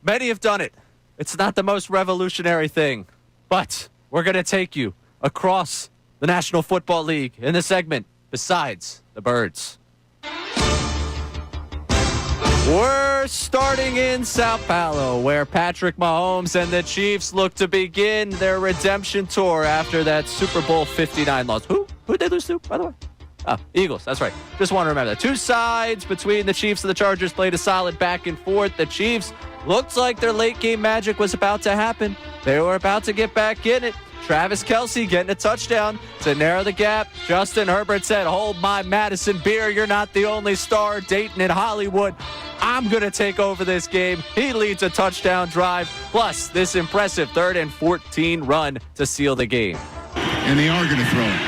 Many have done it. It's not the most revolutionary thing, but we're going to take you across the National Football League in the segment Besides the Birds. We're starting in Sao Paulo, where Patrick Mahomes and the Chiefs look to begin their redemption tour after that Super Bowl 59 loss. Who'd they lose to, by the way? Oh, Eagles, that's right. Just want to remember that. Two sides between the Chiefs and the Chargers played a solid back and forth. The Chiefs looked like their late game magic was about to happen. They were about to get back in it. Travis Kelce getting a touchdown to narrow the gap. Justin Herbert said, "Hold my Madison beer. You're not the only star. Dayton and Hollywood. I'm going to take over this game." He leads a touchdown drive, plus this impressive 3rd and 14 run to seal the game. And they are going to throw it.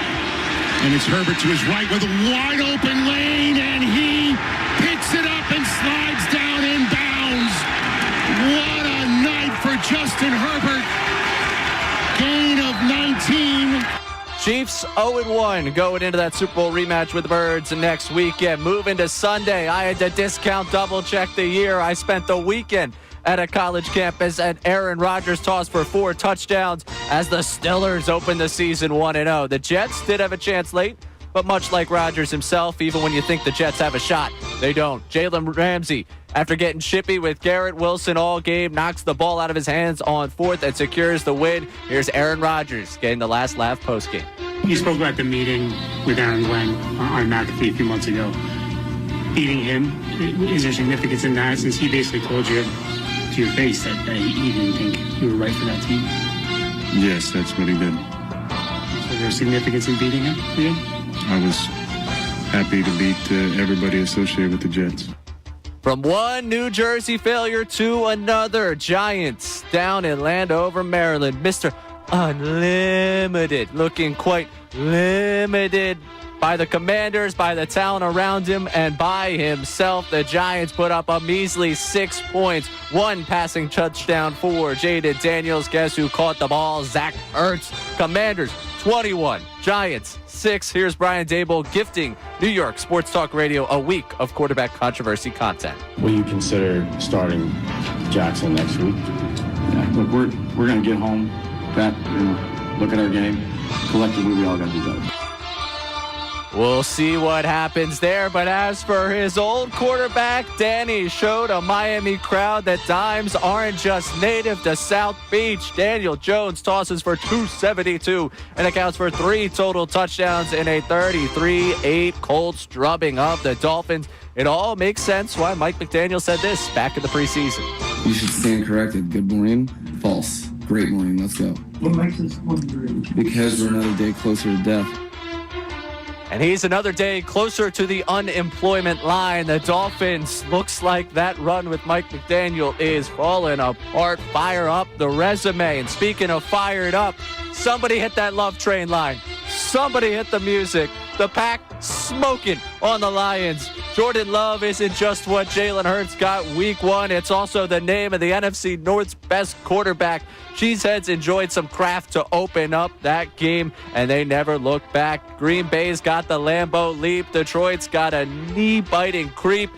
And it's Herbert to his right with a wide open lane, and he picks it up and slides down in bounds. What a night for Justin Herbert. Gain of 19. Chiefs 0-1 going into that Super Bowl rematch with the Birds next weekend. Moving to Sunday, I had to discount double-check the year. I spent the weekend at a college campus, and Aaron Rodgers tossed for 4 touchdowns as the Steelers opened the season 1-0. The Jets did have a chance late, but much like Rodgers himself, even when you think the Jets have a shot, they don't. Jalen Ramsey, after getting chippy with Garrett Wilson all game, knocks the ball out of his hands on 4th and secures the win. Here's Aaron Rodgers getting the last laugh postgame. You spoke about the meeting with Aaron Glenn on McAfee a few months ago. Beating him, is there significance in that, since he basically told you to your face that he didn't think you were right for that team? Yes, that's what he did. So there's significance in beating him again? I was happy to beat everybody associated with the Jets. From one New Jersey failure to another, Giants down in Landover, Maryland. Mr. Unlimited looking quite limited by the Commanders, by the talent around him, and by himself. The Giants put up a measly 6 points. 1 passing touchdown for Jaden Daniels. Guess who caught the ball? Zach Ertz. Commanders 21, Giants 6. Here's Brian Dable gifting New York Sports Talk Radio a week of quarterback controversy content. Will you consider starting Jackson next week? Yeah, look, we're going to get home, back, and look at our game. Collectively, we all got to do better. We'll see what happens there, but as for his old quarterback, Danny showed a Miami crowd that dimes aren't just native to South Beach. Daniel Jones tosses for 272 and accounts for 3 total touchdowns in a 33-8 Colts drubbing of the Dolphins. It all makes sense why Mike McDaniel said this back in the preseason. You should stand corrected. Good morning. False. Great morning. Let's go. What makes this one great? Because we're another day closer to death. And he's another day closer to the unemployment line. The Dolphins, looks like that run with Mike McDaniel is falling apart. Fire up the resume. And speaking of fired up, somebody hit that love train line. Somebody hit the music. The pack smoking on the Lions. Jordan Love isn't just what Jalen Hurts got week 1. It's also the name of the NFC North's best quarterback. Cheeseheads enjoyed some craft to open up that game, and they never looked back. Green Bay's got the Lambeau leap. Detroit's got a knee-biting creep.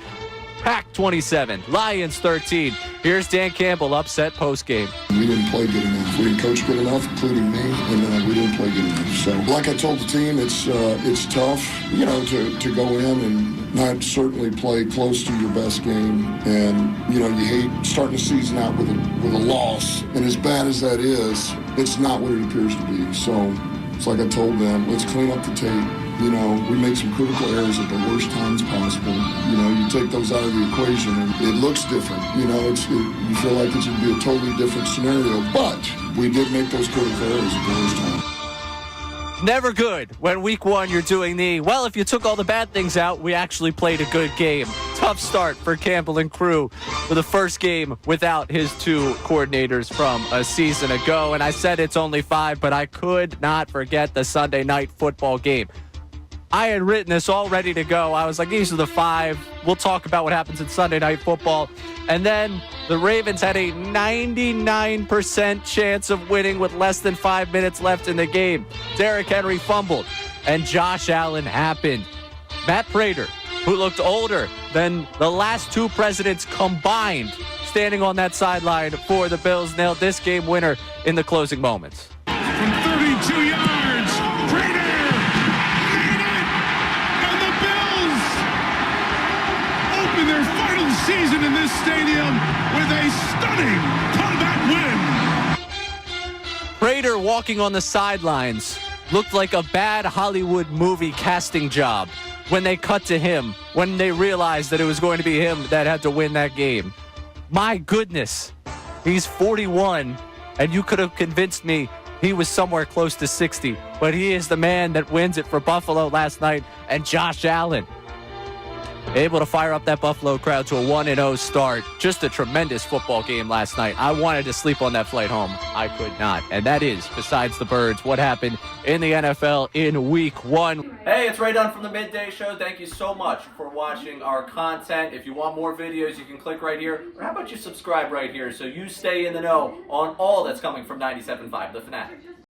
Pack 27, Lions 13. Here's Dan Campbell, upset postgame. We didn't play good enough. We didn't coach good enough, including me, and we didn't play good enough. So, like I told the team, it's tough, to go in and not certainly play close to your best game. And, you hate starting the season out with a loss. And as bad as that is, it's not what it appears to be. So, it's like I told them, let's clean up the tape. We make some critical errors at the worst times possible. You take those out of the equation and it looks different. You feel like it should be a totally different scenario, but we did make those critical errors at the worst time. Never good when week 1 you're doing if you took all the bad things out, we actually played a good game. Tough start for Campbell and crew for the first game without his 2 coordinators from a season ago. And I said it's only 5, but I could not forget the Sunday night football game. I had written this all ready to go. I was like, these are the 5. We'll talk about what happens in Sunday Night Football. And then the Ravens had a 99% chance of winning with less than 5 minutes left in the game. Derrick Henry fumbled, and Josh Allen happened. Matt Prater, who looked older than the last 2 presidents combined, standing on that sideline for the Bills nailed this game winner in the closing moments. From 32 yards, Prater made it, and the Bills open their final season in this stadium with a stunning comeback win. Prater walking on the sidelines looked like a bad Hollywood movie casting job when they cut to him, when they realized that it was going to be him that had to win that game. My goodness, he's 41, and you could have convinced me he was somewhere close to 60, but he is the man that wins it for Buffalo last night. And Josh Allen, able to fire up that Buffalo crowd to a 1-0 start. Just a tremendous football game last night. I wanted to sleep on that flight home. I could not. And that is, besides the birds, what happened in the NFL in Week 1. Hey, it's Ray Dunne from the Midday Show. Thank you so much for watching our content. If you want more videos, you can click right here. Or how about you subscribe right here so you stay in the know on all that's coming from 97.5 The Fanatic.